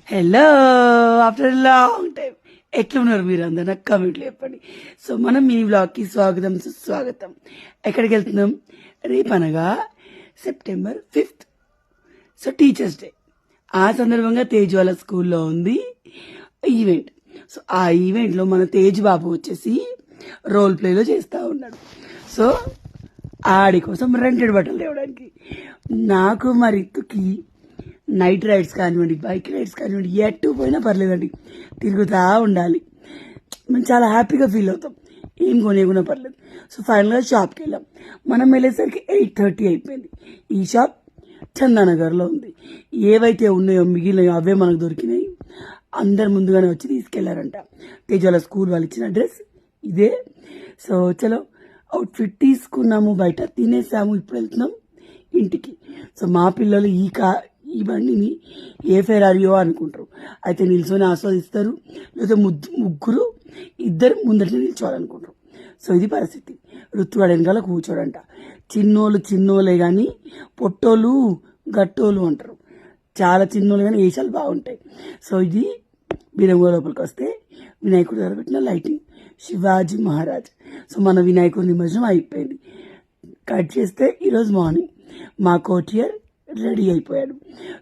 Hello after long time ఎట్లున్నారు మీరు అందరు నాకు కామెంట్లు చెప్పండి. సో మనం మినీ బ్లాగ్కి స్వాగతం సుస్వాగతం. ఎక్కడికి వెళ్తున్నాం? రేపు అనగా September 5th. So teachers day. ఆ సందర్భంగా తేజ్ వాళ్ళ స్కూల్లో ఉంది ఈవెంట్. సో ఆ ఈవెంట్లో మన తేజ్ బాబు వచ్చేసి రోల్ ప్లేలో చేస్తూ ఉన్నాడు. సో ఆడి కోసం రెంటెడ్ బట్టలు తేవడానికి నాకు మా రితుకి నైట్ రైడ్స్ కానివ్వండి, బైక్ రైడ్స్ కానివ్వండి, ఎటు పోయినా పర్లేదండి, తిరుగుతూ ఉండాలి. మేము చాలా హ్యాపీగా ఫీల్ అవుతాం, ఏం కొనేకున్నా పర్లేదు. సో ఫైనల్గా షాప్కి వెళ్ళాం. మనం వెళ్ళేసరికి 8:30 అయిపోయింది. ఈ షాప్ చందానగర్లో ఉంది. ఏవైతే ఉన్నాయో మిగిలినాయో అవే మనకు దొరికినాయి. అందరు ముందుగానే వచ్చి తీసుకెళ్లారంట. తేజాల స్కూల్ వాళ్ళు ఇచ్చిన డ్రెస్ ఇదే. సో చలో అవుట్ఫిట్ తీసుకున్నాము, బయట తినేసాము, ఇప్పుడు వెళ్తున్నాం ఇంటికి. సో మా పిల్లలు ఈ బండిని ఏ ఫెరారియో అనుకుంటారు. అయితే నిల్చొని ఆస్వాదిస్తారు, లేదా ముగ్గురు ఇద్దరు ముందట నిల్చోవాలనుకుంటారు. సో ఇది పరిస్థితి. ఋతువాడు వెనకాల కూర్చోడంట. చిన్నోళ్ళే కానీ పొట్టోళ్ళు గట్టోళ్ళు అంటారు. చాలా చిన్నోళ్ళు కానీ వేషాలు బాగుంటాయి. సో ఇది బిరంగో లోపలికి వస్తే వినాయకుడు దగ్గర పెట్టిన లైటింగ్ శివాజీ మహారాజ్. సో మన వినాయకుడి నిమజ్జనం అయిపోయింది. కట్ చేస్తే ఈరోజు మార్నింగ్ మా కోటియర్ రెడీ అయిపోయాడు.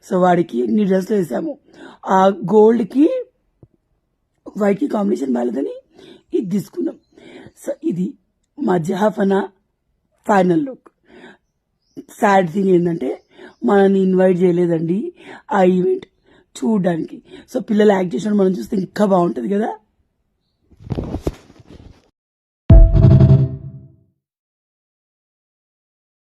సో వాడికి ఎన్ని డ్రెస్సులు వేసాము. ఆ గోల్డ్కి వైట్కి కాంబినేషన్ బాగాలేదని ఇది తీసుకున్నాం. సో ఇది మా జహాఫనా ఫైనల్ లుక్. సాడ్ థింగ్ ఏంటంటే మనల్ని ఇన్వైట్ చేయలేదండి ఆ ఈవెంట్ చూడడానికి. సో పిల్లలు యాక్ట్ చేసినప్పుడు మనం చూస్తే ఇంకా బాగుంటుంది కదా.